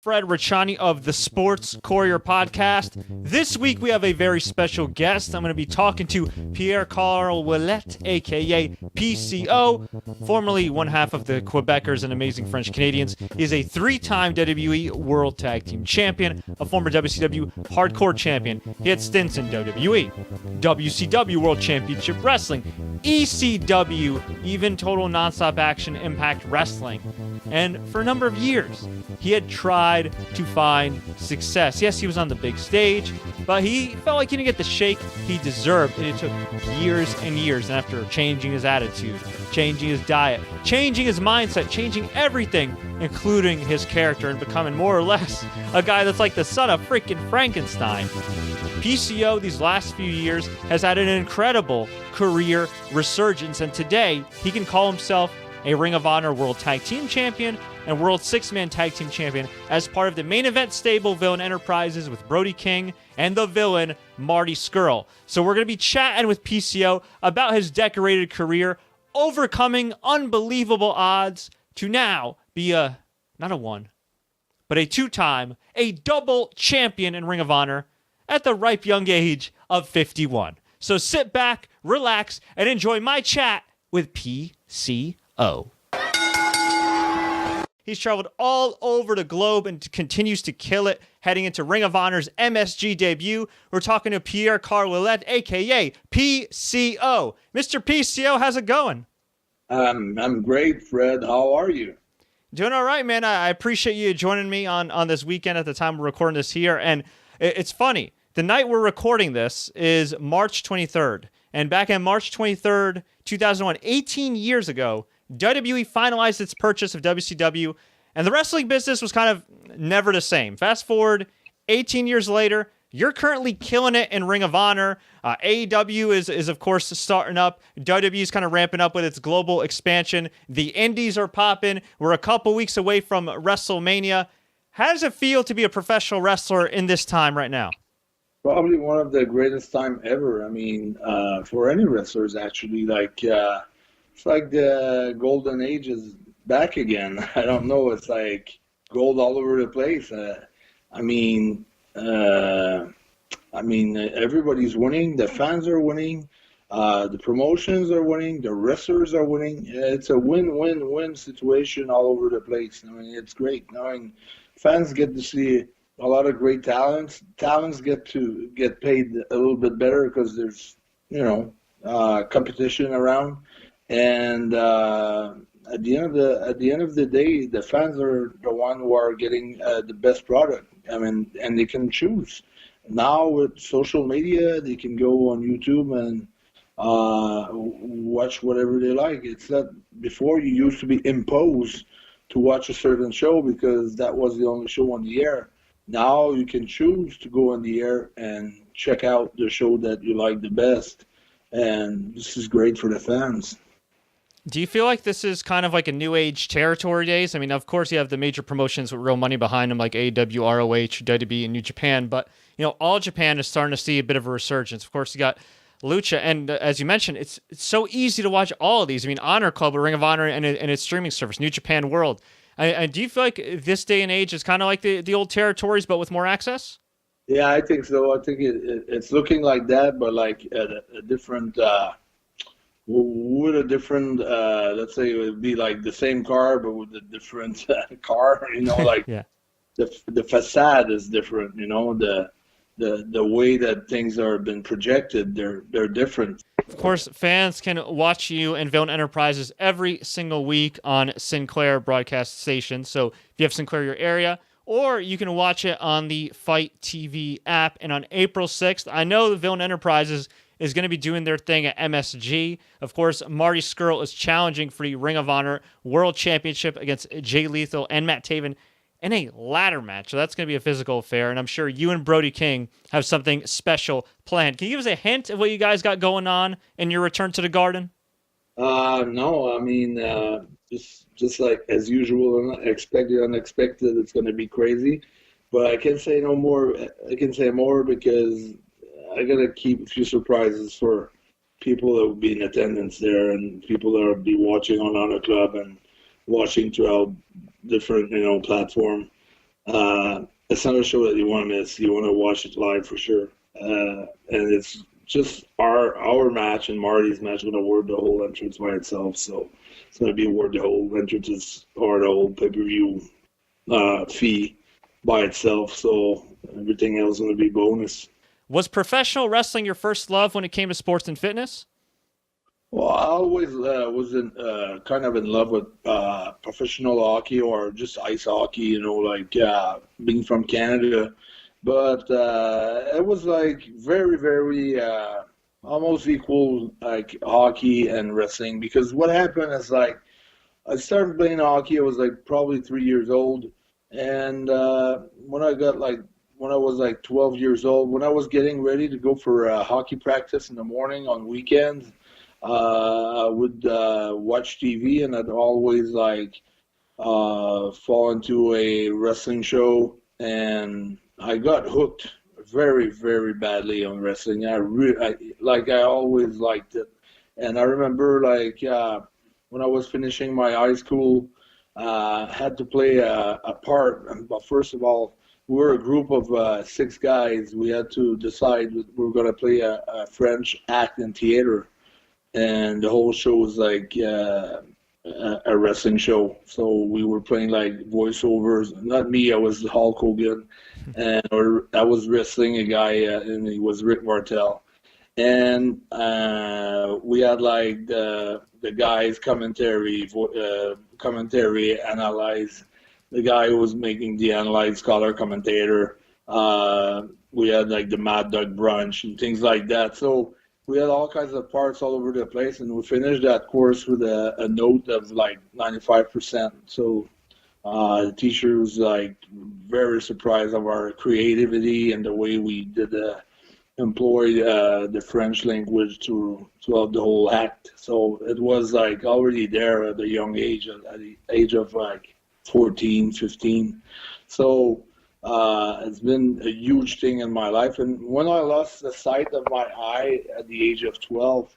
Fred Richani of the Sports Courier Podcast. This week we have a very special guest. I'm going to be talking to Pierre-Carl Ouellet, a.k.a. PCO, formerly one half of the Quebecers and Amazing French Canadians. He is a three-time WWE World Tag Team Champion, a former WCW Hardcore Champion. He had stints in WWE, WCW World Championship Wrestling, ECW, even Total Nonstop Action Impact Wrestling. And for a number of years, he had tried to find success. Yes, he was on the big stage, but he felt like he didn't get the shake he deserved, and it took years and years. And after changing his attitude, changing his diet, changing his mindset, changing everything, including his character, and becoming more or less a guy that's like the son of freaking Frankenstein, PCO these last few years has had an incredible career resurgence, and today he can call himself a Ring of Honor World Tag Team Champion and World Six-Man Tag Team Champion as part of the main event stable Villain Enterprises with Brody King and the villain Marty Scurll. So we're going to be chatting with PCO about his decorated career, overcoming unbelievable odds to now be not a one, but a two-time, a double champion in Ring of Honor at the ripe young age of 51. So sit back, relax, and enjoy my chat with PCO. He's traveled all over the globe and continues to kill it, heading into Ring of Honor's MSG debut. We're talking to Pierre-Carl Ouellet, a.k.a. PCO. Mr. PCO, how's it going? I'm great, Fred. How are you? Doing all right, man. I appreciate you joining me on this weekend at the time we're recording this here. And it's funny. The night we're recording this is March 23rd. And back in March 23rd, 2001, 18 years ago, WWE finalized its purchase of WCW, and the wrestling business was kind of never the same. Fast forward 18 years later, you're currently killing it in Ring of Honor. AEW is of course starting up. WWE is kind of ramping up with its global expansion. The indies are popping. We're a couple weeks away from WrestleMania. How does it feel to be a professional wrestler in this time right now? Probably one of the greatest time ever. I mean, for any wrestlers, actually. It's like the golden age is back again. I don't know. It's like gold all over the place. Everybody's winning. The fans are winning. The promotions are winning. The wrestlers are winning. It's a win-win-win situation all over the place. I mean, it's great. Fans get to see a lot of great talents. Talents get to get paid a little bit better because there's, competition around. And at the end of the day, the fans are the one who are getting the best product. I mean, and they can choose. Now with social media, they can go on YouTube and watch whatever they like. It's not before you used to be imposed to watch a certain show because that was the only show on the air. Now you can choose to go on the air and check out the show that you like the best. And this is great for the fans. Do you feel like this is kind of like a new age territory days? I mean, of course, you have the major promotions with real money behind them, like AEW, ROH, WWE, and New Japan. But, all Japan is starting to see a bit of a resurgence. Of course, you got Lucha. And as you mentioned, it's so easy to watch all of these. I mean, Honor Club, Ring of Honor, and its streaming service, New Japan World. And do you feel like this day and age is kind of like the old territories, but with more access? Yeah, I think so. I think it's looking like that, but like a different... with a different, let's say it would be like the same car, but with a different car, Yeah. The facade is different, the way that things are been projected, they're different. Of course, fans can watch you and Villain Enterprises every single week on Sinclair broadcast station. So if you have Sinclair in your area, or you can watch it on the Fight TV app. And on April 6th, I know the Villain Enterprises is going to be doing their thing at MSG. Of course, Marty Scurll is challenging for the Ring of Honor World Championship against Jay Lethal and Matt Taven in a ladder match. So that's going to be a physical affair, and I'm sure you and Brody King have something special planned. Can you give us a hint of what you guys got going on in your return to the Garden? No, I mean, just like as usual, expected, unexpected, it's going to be crazy. But I can't say no more. I can say more because I got to keep a few surprises for people that will be in attendance there and people that will be watching on Honor Club and watching throughout different, platform. it's not a show that you want to miss. You want to watch it live for sure. And it's just our match and Marty's match going to award the whole entrance by itself. So it's going to be award the whole entrances or the whole pay-per-view fee by itself. So everything else is going to be bonus. Was professional wrestling your first love when it came to sports and fitness? Well, I always was kind of in love with professional hockey or just ice hockey, like being from Canada. But it was like very, very almost equal, like hockey and wrestling. Because what happened is like I started playing hockey, I was like probably 3 years old. And when I was like 12 years old, when I was getting ready to go for hockey practice in the morning on weekends, I would watch TV, and I'd always fall into a wrestling show, and I got hooked very, very badly on wrestling. I always liked it, and I remember when I was finishing my high school, had to play a part. But first of all, we were a group of 6 guys. We had to decide we were going to play a French act in theater. And the whole show was like a wrestling show. So we were playing like voiceovers. Not me, I was Hulk Hogan. Or I was wrestling a guy, and he was Rick Martel. And we had like the guys commentary, analyze. The guy who was making the analyze color commentator. We had like the Mad Dog brunch and things like that. So we had all kinds of parts all over the place, and we finished that course with a note of like 95%. So the teacher was like very surprised of our creativity and the way we did employ the French language throughout the whole act. So it was like already there at a young age, at the age of like 14, 15. So it's been a huge thing in my life. And when I lost the sight of my eye at the age of 12,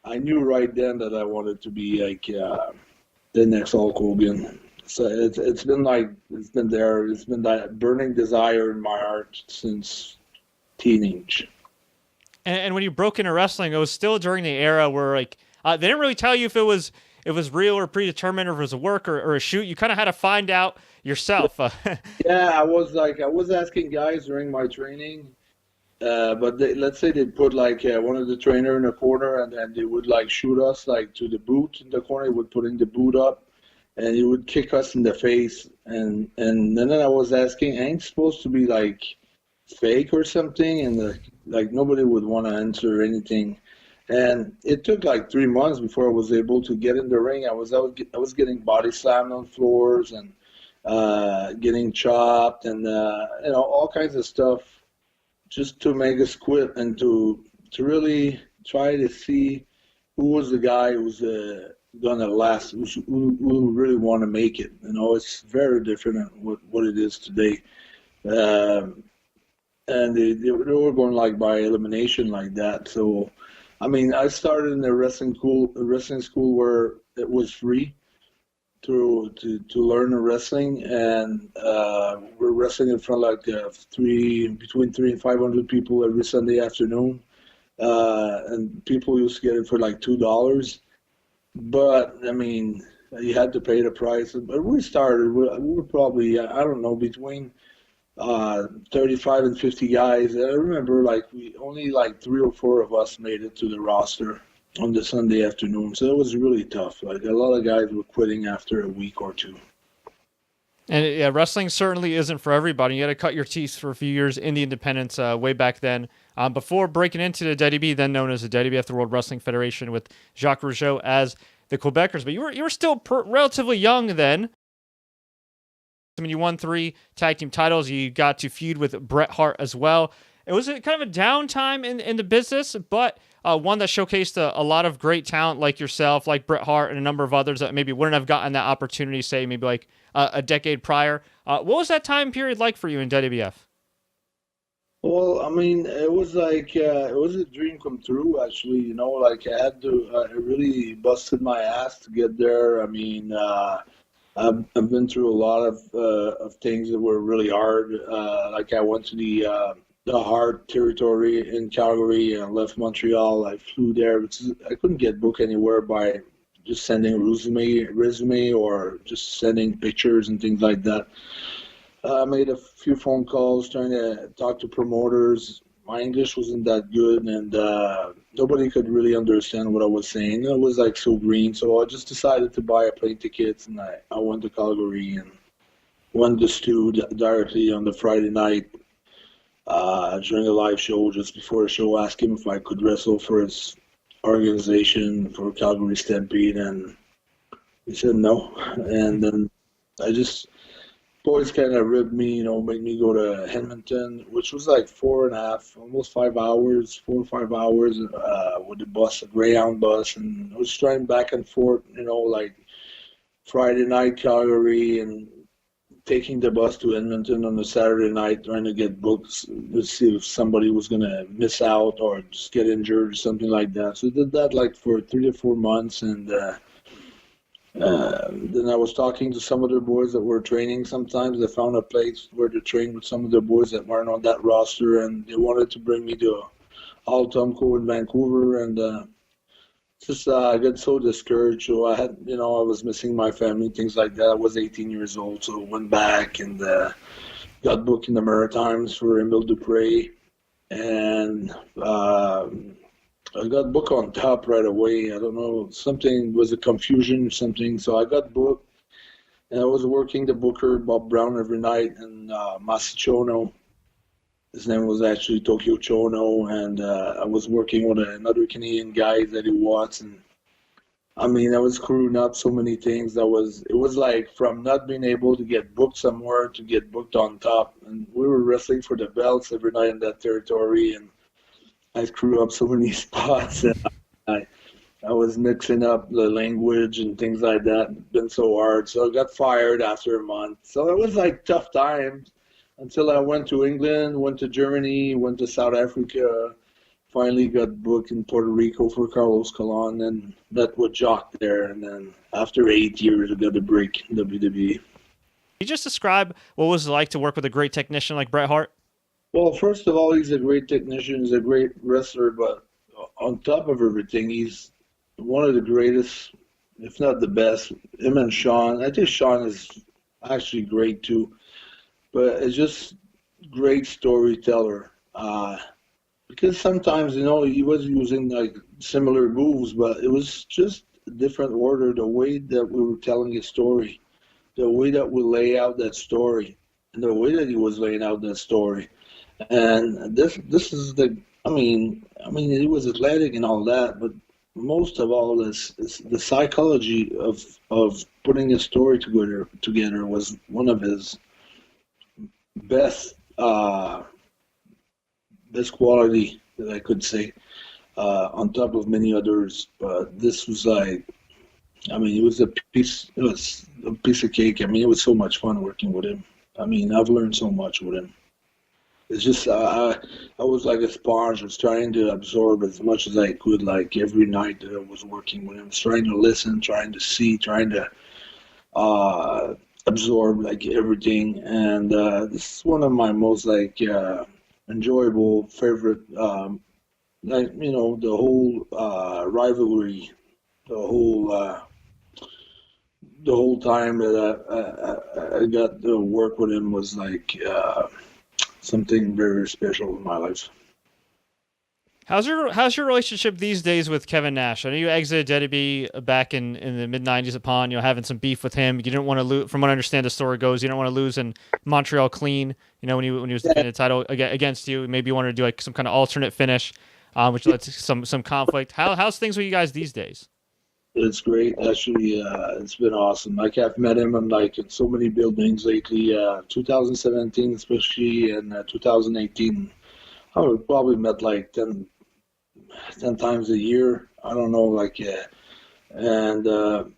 I knew right then that I wanted to be like the next Hulk Hogan. So it's been there. It's been that burning desire in my heart since teenage. And when you broke into wrestling, it was still during the era where like they didn't really tell you if it was real or predetermined, or if it was a work or a shoot. You kind of had to find out yourself. Yeah, I was asking guys during my training, but let's say they put like one of the trainer in a corner, and then they would like shoot us like to the boot in the corner. He would put in the boot up, and he would kick us in the face. And then I was asking, ain't supposed to be like fake or something? And like nobody would want to answer anything. And it took like 3 months before I was able to get in the ring. I was getting body slammed on floors and getting chopped and all kinds of stuff, just to make us quit and to really try to see who was the guy who's gonna last, who really want to make it. It's very different than what it is today. And they were going like by elimination like that. So I mean, I started in a wrestling school where it was free to learn wrestling, and we're wrestling in front of like between 300 and 500 people every Sunday afternoon, and people used to get it for like $2. But I mean, you had to pay the price. But we were probably, I don't know, between 35 and 50 guys. I remember only 3 or 4 of us made it to the roster on the Sunday afternoon. So it was really tough. Like a lot of guys were quitting after a week or 2. And yeah, wrestling certainly isn't for everybody. You had to cut your teeth for a few years in the independents way back then. Before breaking into the WWE, then known as the WWF, the World Wrestling Federation, with Jacques Rougeau as the Quebecers. But you were still relatively young then. I mean, you won 3 tag team titles. You got to feud with Bret Hart as well. It was kind of a downtime in the business, but one that showcased a lot of great talent like yourself, like Bret Hart, and a number of others that maybe wouldn't have gotten that opportunity, say, maybe like a decade prior. What was that time period like for you in WWF? Well, I mean, it was like it was a dream come true, actually. I had to, I really busted my ass to get there. I mean, I've been through a lot of things that were really hard. Like I went to the hard territory in Calgary and left Montreal. I flew there. I couldn't get booked anywhere by just sending resume or just sending pictures and things like that. I made a few phone calls trying to talk to promoters. My English wasn't that good, and nobody could really understand what I was saying. It was like so green, so I just decided to buy a plane ticket, and I went to Calgary and went to Stu directly on the Friday night during a live show. Just before the show, asked him if I could wrestle for his organization for Calgary Stampede, and he said no. And then I just boys kind of ribbed me, made me go to Edmonton, which was like 4.5, almost 5 hours, 4 or 5 hours with the bus, a Greyhound bus, and I was trying back and forth, like Friday night Calgary and taking the bus to Edmonton on a Saturday night, trying to get books to see if somebody was going to miss out or just get injured or something like that. So I did that like for 3 to 4 months, and then I was talking to some of the boys that were training. Sometimes I found a place where to train with some of the boys that weren't on that roster, and they wanted to bring me to Altumco in Vancouver, and I got so discouraged. So I had, I was missing my family, things like that. I was 18 years old, so went back and got booked in the Maritimes for Emile Dupre, and I got booked on top right away. I don't know, something was a confusion or something. So I got booked, and I was working the booker, Bob Brown, every night, and Masi Chono. His name was actually Tokyo Chono, and I was working with another Canadian guy, Eddie Watts, and I was screwing up so many things. It was like from not being able to get booked somewhere to get booked on top, and we were wrestling for the belts every night in that territory, and I screwed up so many spots, and I was mixing up the language and things like that. It's been so hard. So I got fired after a month. So it was like tough times until I went to England, went to Germany, went to South Africa, finally got booked in Puerto Rico for Carlos Colon, and met with Jock there. And then after 8 years, I got a break in WWE. Can you just describe what it was like to work with a great technician like Bret Hart? Well, first of all, he's a great technician. He's a great wrestler, but on top of everything, he's one of the greatest, if not the best. Him and Sean. I think Sean is actually great too, but it's just great storyteller. Because sometimes, he was using like similar moves, but it was just a different order. The way that we were telling his story, the way that we lay out that story, and the way that he was laying out that story. And this is he was athletic and all that, but most of all is the psychology of putting a story together was one of his best quality that I could say, on top of many others. But this was like, it was a piece of cake. It was so much fun working with him. I've learned so much with him. It's just I was like a sponge. I was trying to absorb as much as I could, like every night that I was working with him. I was trying to listen, trying to see, trying to absorb like everything. And this is one of my most enjoyable, favorite, the whole rivalry, the whole time that I got to work with him was like something very special in my life. How's your relationship these days with Kevin Nash? I know you exited WWE back in the mid-90s upon having some beef with him. You didn't want to lose, from what I understand the story goes, you don't want to lose in Montreal clean, when he was defending the title against you. Maybe you wanted to do like some kind of alternate finish, which led to some conflict. How's things with you guys these days? It's great, actually. It's been awesome. I've met him in so many buildings lately. 2017, especially, and 2018. I would probably met 10 times a year. I don't know, and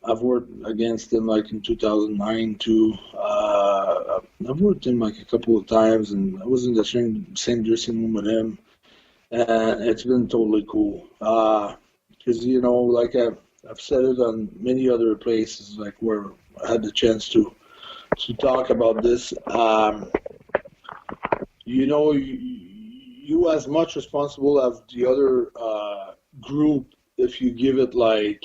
I've worked against him in 2009 too. I've worked him a couple of times, and I was in the same dressing room with him, and it's been totally cool. Because I've said it on many other places, where had the chance to talk about this. You as much responsible as the other group if you give it like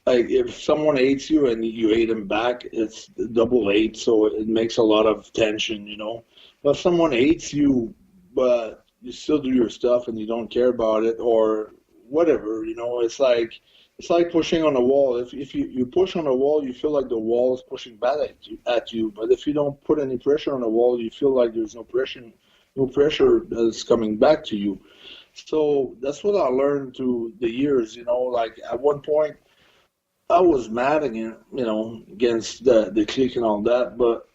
if someone hates you and you hate them back, it's double hate, so it makes a lot of tension, But if someone hates you, but you still do your stuff and you don't care about it or whatever, it's like pushing on a wall. If you push on a wall, you feel like the wall is pushing back at you. But if you don't put any pressure on the wall, you feel like there's no pressure that's coming back to you. So that's what I learned through the years, Like at one point, I was mad against the clique and all that. But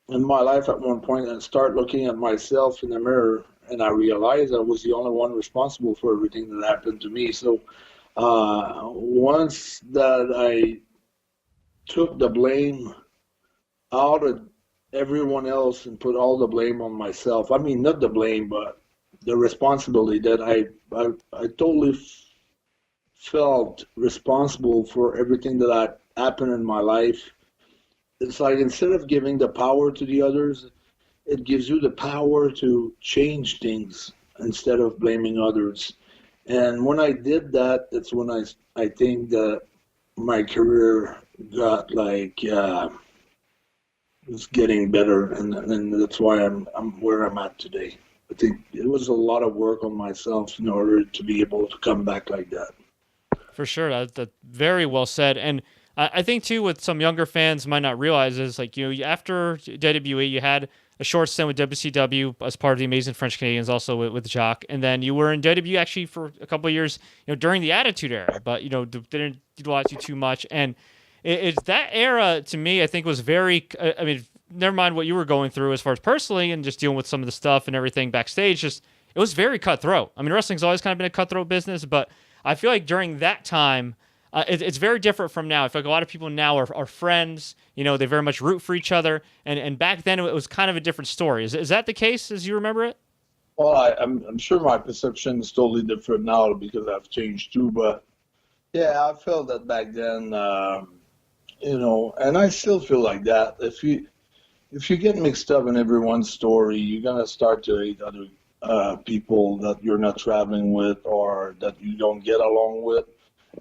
in my life, at one point, I started looking at myself in the mirror, and I realized I was the only one responsible for everything that happened to me. So once that I took the blame out of everyone else and put all the blame on myself, I mean, not the blame, but the responsibility that I totally felt responsible for everything that happened in my life. It's like instead of giving the power to the others, it gives you the power to change things instead of blaming others. And when I did that, it's when I think that my career got it's getting better, and that's why I'm where I'm at today. I think it was a lot of work on myself in order to be able to come back like that. For sure, that's very well said. And I think too, what some younger fans might not realize is after WWE, you had a short stint with WCW as part of the Amazing French Canadians, also with Jacques, and then you were in WWE actually for a couple of years, during the Attitude Era, but didn't utilize you too much. And it's that era to me, I think, was very. I mean, never mind what you were going through as far as personally and just dealing with some of the stuff and everything backstage. Just it was very cutthroat. I mean, wrestling's always kind of been a cutthroat business, but I feel like during that time, it's very different from now. I feel like a lot of people now are friends. They very much root for each other. And back then, it was kind of a different story. Is that the case as you remember it? Well, I'm sure my perception is totally different now because I've changed too. But yeah, I felt that back then, and I still feel like that. If you get mixed up in everyone's story, you're gonna start to hate other people that you're not traveling with or that you don't get along with.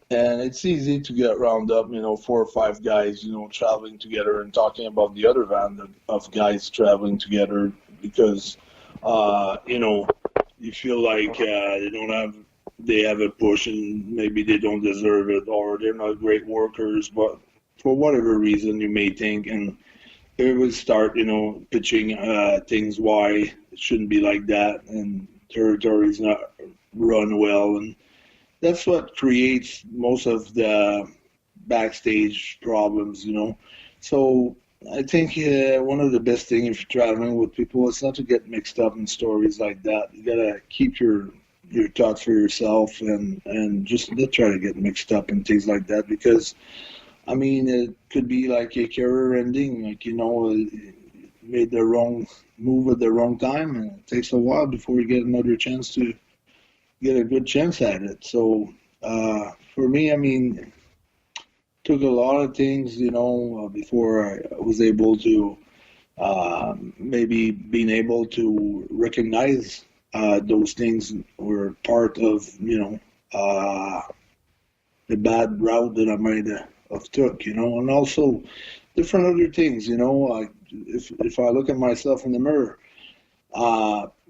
And it's easy to get round up, 4 or 5 guys, traveling together and talking about the other band of guys traveling together because, you feel like they have a push and maybe they don't deserve it or they're not great workers, but for whatever reason you may think, and it would start, pitching things why it shouldn't be like that and territory's not run well, and that's what creates most of the backstage problems, So I think one of the best things if you're traveling with people is not to get mixed up in stories like that. You gotta keep your thoughts for yourself and just not try to get mixed up in things like that because, I mean, it could be like a career ending, made the wrong move at the wrong time, and it takes a while before you get another chance to get a good chance at it. So for me, I mean, took a lot of things, before I was able to maybe being able to recognize those things were part of, the bad route that I might have took, and also different other things, if I look at myself in the mirror,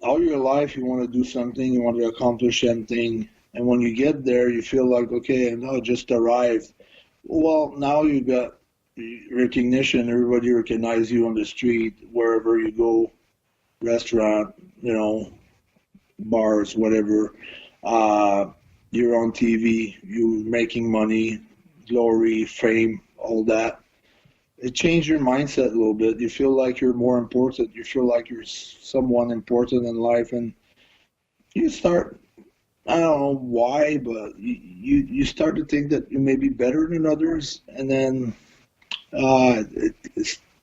all your life you want to do something, you want to accomplish something, and when you get there, you feel like, okay, I just arrived. Well, now you got recognition. Everybody recognizes you on the street, wherever you go, restaurant, bars, whatever. You're on TV, you're making money, glory, fame, all that. It changed your mindset a little bit. You feel like you're more important. You feel like you're someone important in life, and you start, I don't know why, but you start to think that you may be better than others, and then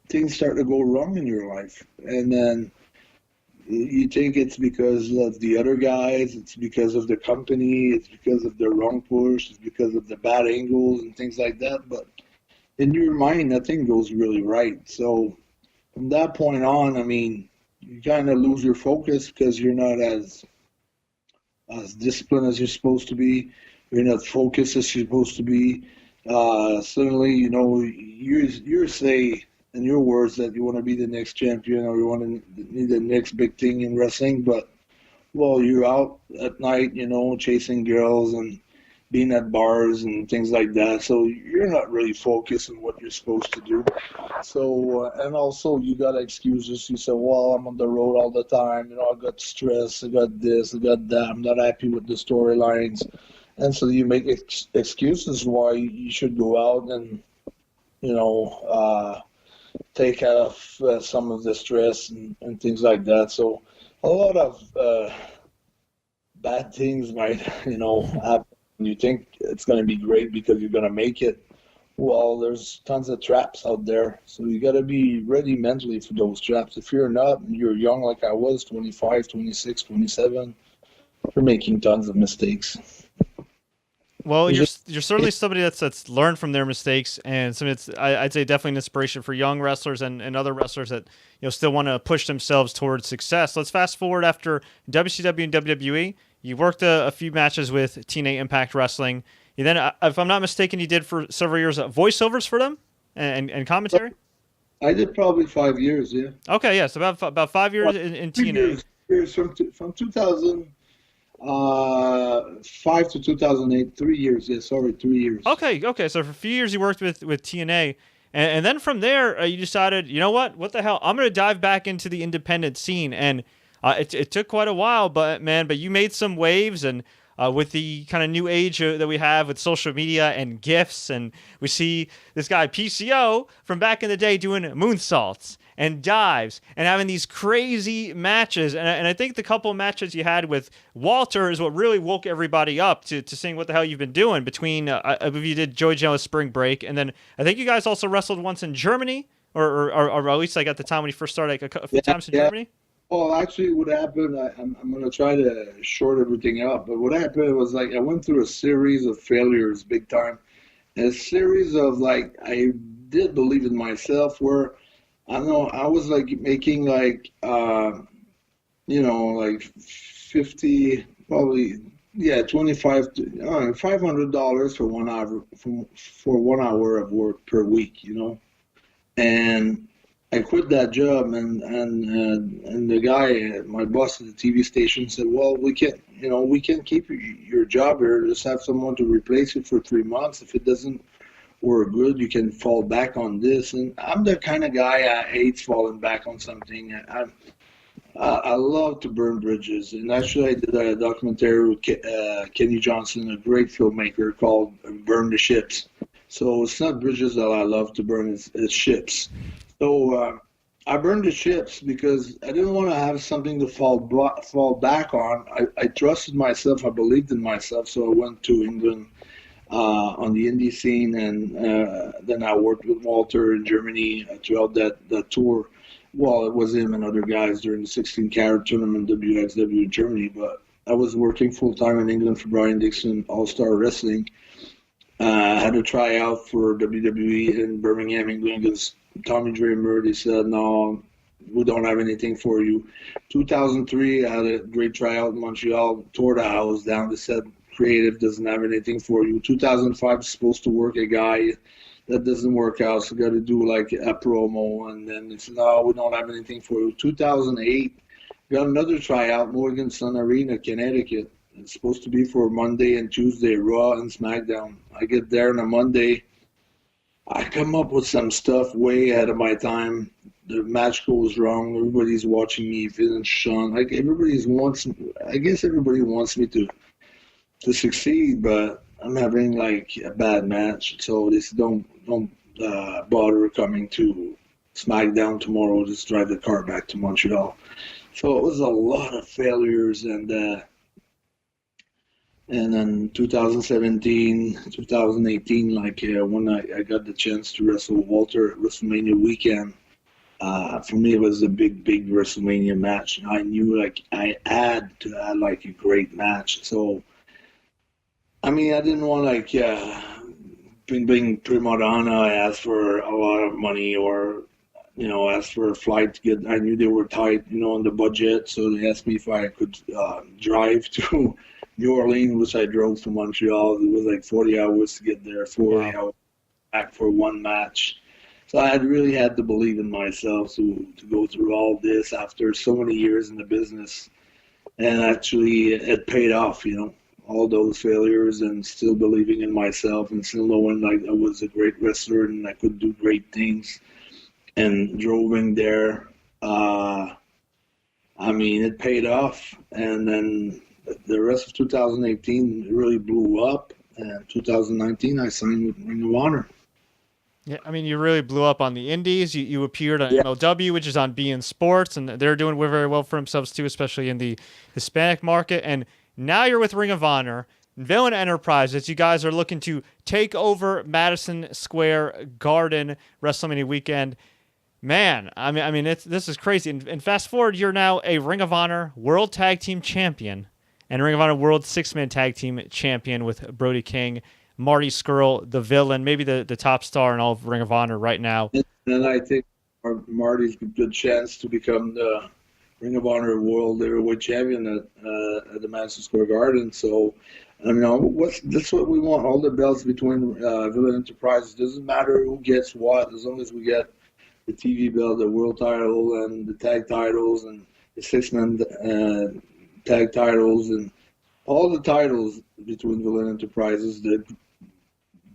things start to go wrong in your life. And then you think it's because of the other guys, it's because of the company, it's because of the wrong push, it's because of the bad angles and things like that. But in your mind, nothing goes really right. So from that point on, I mean, you kind of lose your focus because you're not as disciplined as you're supposed to be. You're not focused as you're supposed to be. Suddenly, you know, you say in your words that you want to be the next champion or you want to need the next big thing in wrestling, but well, you're out at night, you know, chasing girls and being at bars and things like that. So you're not really focused on what you're supposed to do. So, and also you got excuses. You say, well, I'm on the road all the time. You know, I got stress. I got this. I got that. I'm not happy with the storylines. And so you make excuses why you should go out and, you know, take off some of the stress and things like that. So a lot of bad things might, you know, happen. You think it's going to be great because you're going to make it. Well, there's tons of traps out there. So you got to be ready mentally for those traps. If you're not, you're young like I was, 25, 26, 27, you're making tons of mistakes. Well, you're certainly somebody that's learned from their mistakes, and somebody that's I'd say definitely an inspiration for young wrestlers and other wrestlers that, you know, still want to push themselves towards success. Let's fast forward after WCW and WWE. You worked a few matches with TNA Impact Wrestling. You then, if I'm not mistaken, you did for several years voiceovers for them and commentary. I did probably 5 years, yeah. Okay, yeah, so about 5 years in TNA. Years from 2000. 5 to 2008, 3 years. Yeah, sorry, 3 years. Okay. So for a few years you worked with TNA, and then from there you decided, you know what the hell, I'm going to dive back into the independent scene, and it took quite a while, but you made some waves, and with the kind of new age that we have with social media and GIFs, and we see this guy PCO from back in the day doing moonsaults and dives and having these crazy matches. And I think the couple of matches you had with Walter is what really woke everybody up to seeing what the hell you've been doing between, I believe you did Joey Janela's Spring Break, and then I think you guys also wrestled once in Germany, or at least like at the time when you first started, like a few times in Germany. Well, actually, what happened, I'm going to try to short everything up, but what happened was, like, I went through a series of failures big time, and a series of, like, I did believe in myself where, I don't know, I was, like, making, like, you know, like 50, probably, yeah, $500 for 1 hour, for 1 hour of work per week, you know, and I quit that job, and the guy, my boss at the TV station, said, "Well, we can't keep your job here. Just have someone to replace it for 3 months. If it doesn't work good, you can fall back on this." And I'm the kind of guy I hate falling back on something. I love to burn bridges, and actually I did a documentary with Kenny Johnson, a great filmmaker, called "Burn the Ships." So it's not bridges that I love to burn; it's ships. So I burned the ships because I didn't want to have something to fall back on. I trusted myself. I believed in myself. So I went to England on the indie scene, and then I worked with Walter in Germany throughout that tour. Well, it was him and other guys during the 16-carat tournament WXW in Germany. But I was working full-time in England for Brian Dixon All-Star Wrestling. I had to try out for WWE in Birmingham, England, because Tommy Dreamer, they said, "No, we don't have anything for you." 2003, I had a great tryout in Montreal, tore the house down. They said, "Creative doesn't have anything for you." 2005, supposed to work a guy. That doesn't work out, so got to do like a promo. And then they said, "No, we don't have anything for you." 2008, got another tryout, Morgan Sun Arena, Connecticut. It's supposed to be for Monday and Tuesday, Raw and SmackDown. I get there on a Monday. I come up with some stuff way ahead of my time. The match goes wrong. Everybody's watching me, feeling Sean. Like I guess everybody wants me to succeed, but I'm having like a bad match. So they said, don't bother coming to SmackDown tomorrow. Just drive the car back to Montreal. So it was a lot of failures, and then 2017, 2018, like when I got the chance to wrestle Walter at WrestleMania weekend, for me it was a big WrestleMania match. I knew like I had to have like a great match. So, I mean, I didn't want to like being prima donna, I asked for a lot of money, or asked for a flight to get. I knew they were tight, on the budget, so they asked me if I could drive to New Orleans, which I drove to Montreal. It was like 40 hours to get there, 40 hours back for one match. So I really had to believe in myself to go through all this after so many years in the business, and actually it paid off. All those failures and still believing in myself and still knowing like I was a great wrestler and I could do great things, and drove there. It paid off, and then the rest of 2018 really blew up, and 2019 I signed with Ring of Honor. Yeah, you really blew up on the Indies. You appeared on MLW, which is on beIN Sports, and they're doing very well for themselves too, especially in the Hispanic market. And now you're with Ring of Honor, Villain Enterprises. You guys are looking to take over Madison Square Garden WrestleMania weekend. Man, this is crazy. And fast forward, you're now a Ring of Honor World Tag Team Champion and Ring of Honor World Six-Man Tag Team Champion with Brody King, Marty Scurll, the Villain, maybe the top star in all of Ring of Honor right now. And I think Marty's a good chance to become the Ring of Honor World Heavyweight Champion at the Madison Square Garden. So, that's what we want. All the belts between Villain Enterprises. Doesn't matter who gets what, as long as we get the TV belt, the world title, and the tag titles, and the six-man tag titles, and all the titles between Villain Enterprises. The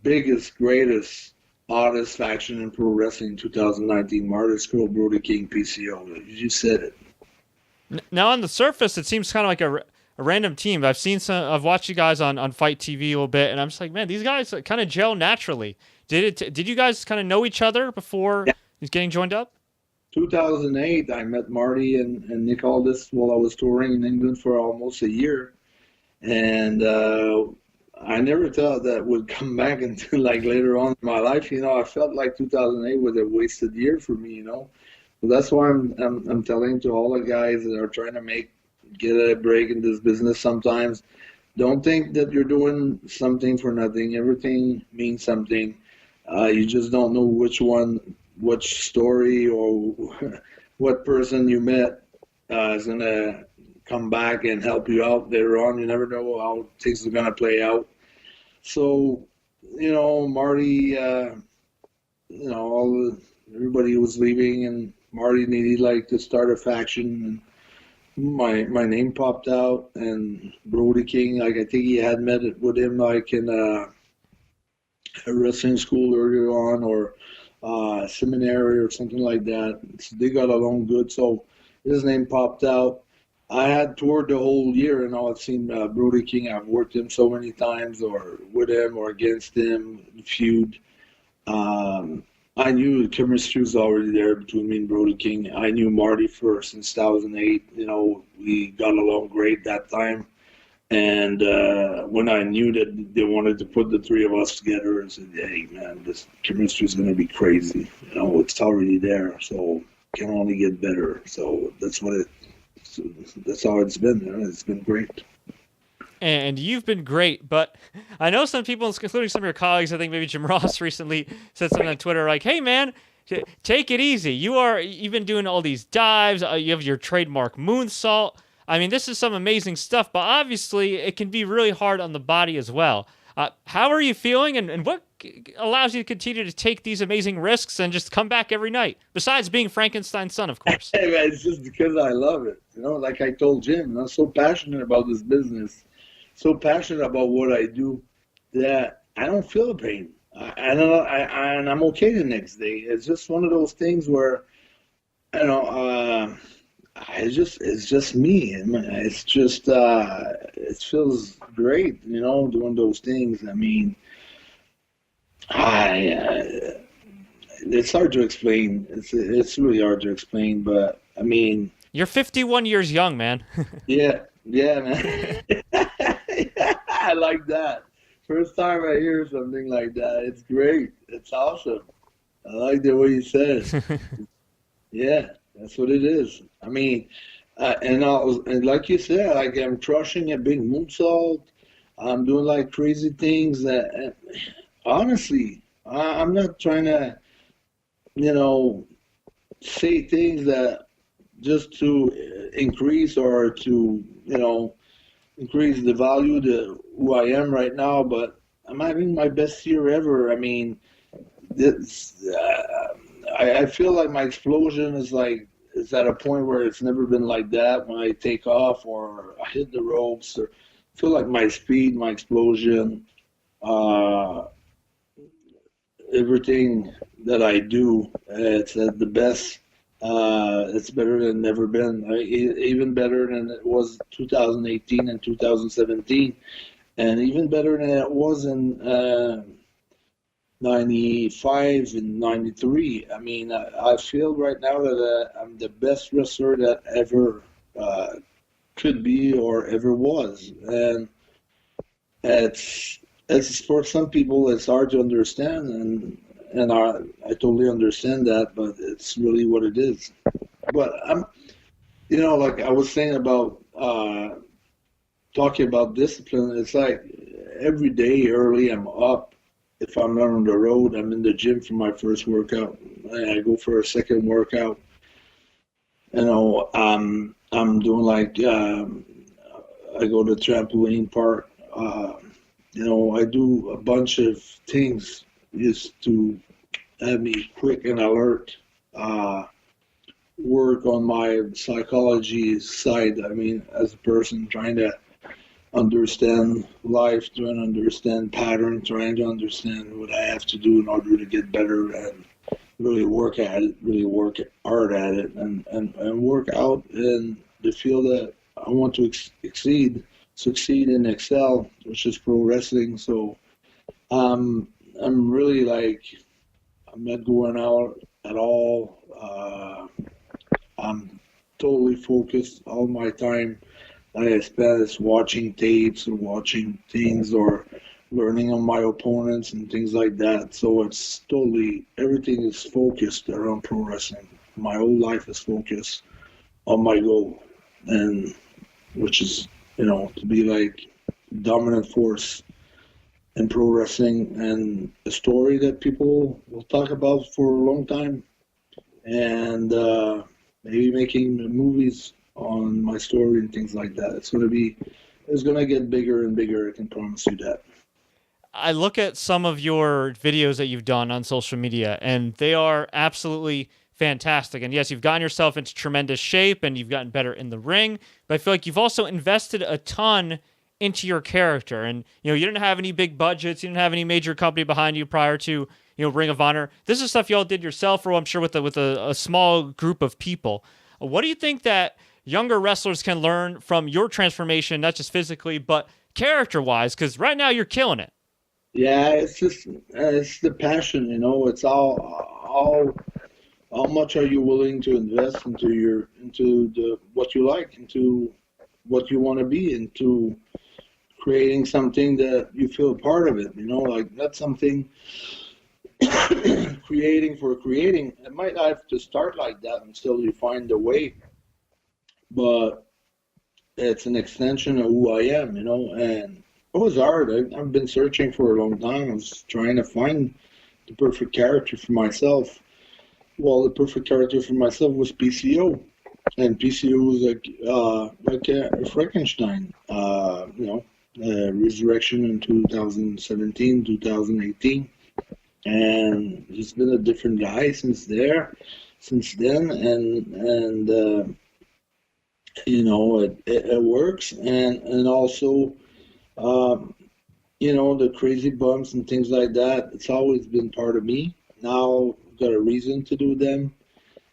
biggest, greatest, hottest faction in pro wrestling in 2019, Marty Scurll, Brody King, PCO. You said it. Now, on the surface, it seems kind of like a random team. I've watched you guys on Fight TV a little bit, and I'm just like, man, these guys kind of gel naturally. Did you guys kind of know each other before getting joined up? 2008, I met Marty and Nick Aldis while I was touring in England for almost a year, and I never thought that would come back until like later on in my life. I felt like 2008 was a wasted year for me. So that's why I'm telling to all the guys that are trying to get a break in this business. Sometimes, don't think that you're doing something for nothing. Everything means something. You just don't know which story or what person you met is going to come back and help you out later on. You never know how things are going to play out. So, Marty, everybody was leaving, and Marty needed to start a faction, and my name popped out, and Brody King, I think he had met with him in a wrestling school earlier on, or seminary or something like that. So they got along good, so his name popped out. I had toured the whole year, and I've seen Brody King. I've worked him so many times, or with him, or against him, feud. I knew the chemistry was already there between me and Brody King. I knew Marty since 2008. We got along great that time. And when I knew that they wanted to put the three of us together, I said, hey, man, this chemistry is going to be crazy. It's already there, so it can only get better. So that's how it's been. It's been great. And you've been great, but I know some people, including some of your colleagues, I think maybe Jim Ross recently said something on Twitter like, hey, man, take it easy. You've been doing all these dives. You have your trademark moonsault. This is some amazing stuff, but obviously it can be really hard on the body as well. How are you feeling, and what allows you to continue to take these amazing risks and just come back every night, besides being Frankenstein's son, of course? Hey, man, it's just because I love it. Like I told Jim, I'm so passionate about this business, so passionate about what I do, that I don't feel the pain. And I'm okay the next day. It's just one of those things where, it's just me. It's just it feels great, doing those things. It's hard to explain. It's really hard to explain, but you're 51 years young, man. yeah, man. I like that. First time I hear something like that, it's great. It's awesome. I like the way you said it. Yeah, that's what it is. And like you said, I'm crushing a big moonsault. I'm doing crazy things that honestly, I'm not trying to, say things that just to increase or to, increase the value to who I am right now. But I'm having my best year ever. I mean, this, I feel like my explosion is at a point where it's never been like that when I take off or I hit the ropes. Or I feel like my speed, my explosion, uh, everything that I do, it's at the best. It's better than ever been. Even better than it was 2018 and 2017, and even better than it was in 95 and 93. I mean, I feel right now that I'm the best wrestler that ever could be or ever was, and it's for some people it's hard to understand, and I totally understand that, but it's really what it is. But like I was saying about talking about discipline, it's like every day early I'm up. If I'm not on the road, I'm in the gym for my first workout. I go for a second workout. I'm doing like I go to trampoline park. I do a bunch of things just to have me quick and alert. Work on my psychology side. I mean, as a person trying to understand life, trying to understand patterns, trying to understand what I have to do in order to get better and really work at it, really work hard at it, and work out in the field that I want to succeed and excel, which is pro wrestling. So I'm really I'm not going out at all. I'm totally focused. All my time I spend is watching tapes or watching things or learning on my opponents and things like that. So it's totally, everything is focused around pro wrestling. My whole life is focused on my goal, and which is, to be like dominant force in pro wrestling and a story that people will talk about for a long time, and maybe making movies on my story and things like that. It's going to get bigger and bigger. I can promise you that. I look at some of your videos that you've done on social media, and they are absolutely fantastic. And yes, you've gotten yourself into tremendous shape and you've gotten better in the ring, but I feel like you've also invested a ton into your character. And, you didn't have any big budgets, you didn't have any major company behind you prior to, Ring of Honor. This is stuff you all did yourself, or I'm sure with a small group of people. What do you think that younger wrestlers can learn from your transformation, not just physically, but character-wise? Because right now you're killing it. Yeah, it's just it's the passion, It's all how much are you willing to invest into what you like, into what you want to be, into creating something that you feel part of it. Like not something creating for creating. It might have to start like that until you find a way, but it's an extension of who I am, and it was hard. I've been searching for a long time. I was trying to find the perfect character for myself. Well, the perfect character for myself was PCO, and PCO was like a Frankenstein. Resurrection in 2017, 2018, and he's been a different guy since then, and it works, and also. The crazy bumps and things like that, it's always been part of me. Now I've got a reason to do them.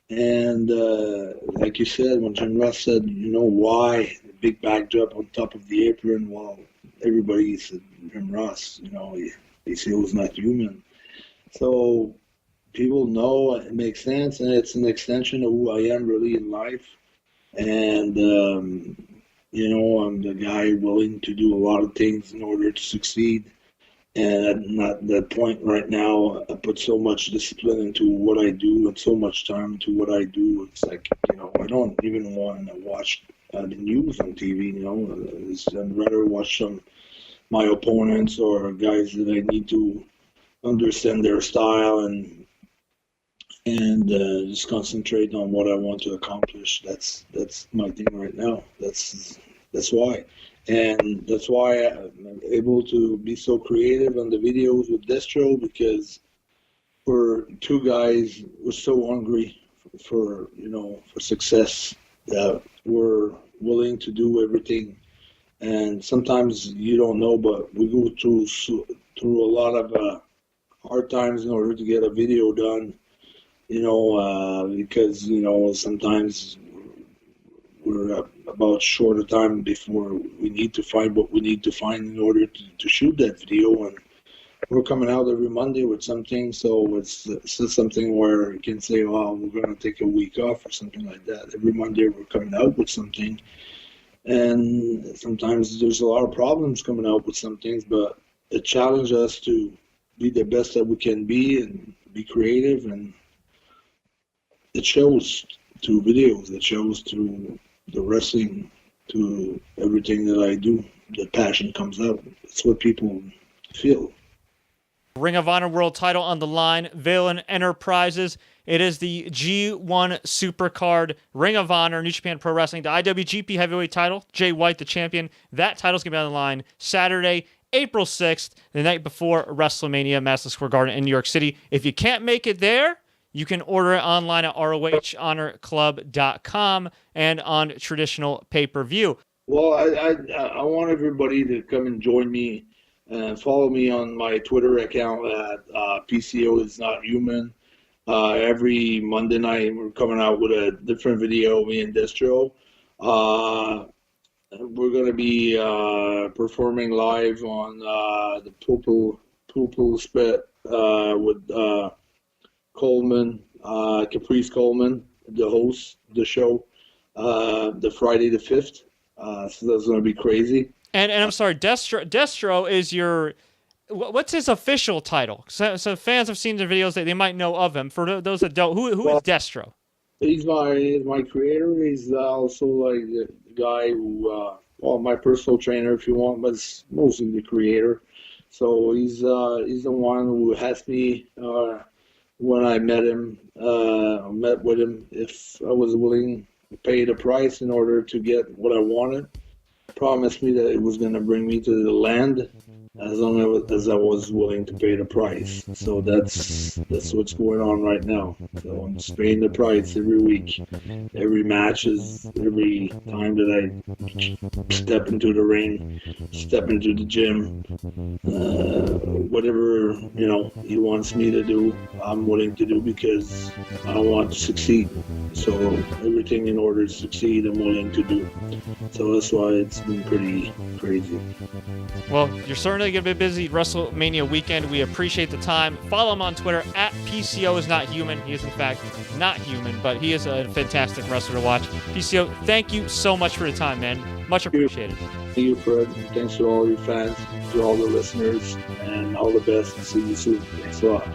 And like you said, when Jim Ross said, why the big backdrop on top of the apron, well, everybody said Jim Ross, they say it was not human. So people know it makes sense, and it's an extension of who I am really in life. And, I'm the guy willing to do a lot of things in order to succeed. And at that point right now, I put so much discipline into what I do and so much time into what I do. It's like, I don't even want to watch the news on TV, I'd rather watch my opponents or guys that I need to understand their style and just concentrate on what I want to accomplish. That's my thing right now. That's why. And that's why I'm able to be so creative on the videos with Destro, because we're two guys who are so hungry for success that we're willing to do everything. And sometimes you don't know, but we go through a lot of hard times in order to get a video done, because, sometimes we're about short of time before we need to find what we need to find in order to shoot that video. And we're coming out every Monday with something, so it's not something where you can say, "Oh, we're going to take a week off" or something like that. Every Monday we're coming out with something, and sometimes there's a lot of problems coming out with some things, but it challenges us to be the best that we can be and be creative, and it shows through videos, it shows through the wrestling, to everything that I do. The passion comes out. It's what people feel. Ring of Honor World title on the line, Valen Enterprises. It is the G1 Supercard, Ring of Honor, New Japan Pro Wrestling, the IWGP Heavyweight title, Jay White, the champion. That title's going to be on the line Saturday, April 6th, the night before WrestleMania, Madison Square Garden in New York City. If you can't make it there, you can order it online at ROHHonorClub.com and on traditional pay-per-view. Well, I want everybody to come and join me and follow me on my Twitter account at PCO is not human. Every Monday night, we're coming out with a different video, me and Destro. We're going to be performing live on the Poo Spit with Coleman, Caprice Coleman, the host of the show, the Friday the 5th. So that's going to be crazy. And I'm sorry, Destro is your, what's his official title? So fans have seen the videos, they might know of him. For those that don't, who is Destro? He's my creator. He's also like the guy who, my personal trainer, if you want, but it's mostly the creator. So he's the one who asked me when I met with him, if I was willing to pay the price in order to get what I wanted. Promised me that it was going to bring me to the land as long as I was willing to pay the price. So that's what's going on right now. So I'm just paying the price every week, every match is every time that I step into the ring, step into the gym, whatever he wants me to do, I'm willing to do because I want to succeed. So everything in order to succeed, I'm willing to do. So that's why it's been pretty crazy. Well, you're certainly going to be busy WrestleMania weekend. We appreciate the time. Follow him on Twitter at PCO is not human. He is, in fact, not human, but he is a fantastic wrestler to watch. PCO, thank you so much for the time, man. Much appreciated. Thank you, Fred. Thanks to all your fans, to all the listeners, and all the best. See you soon. Thanks a lot.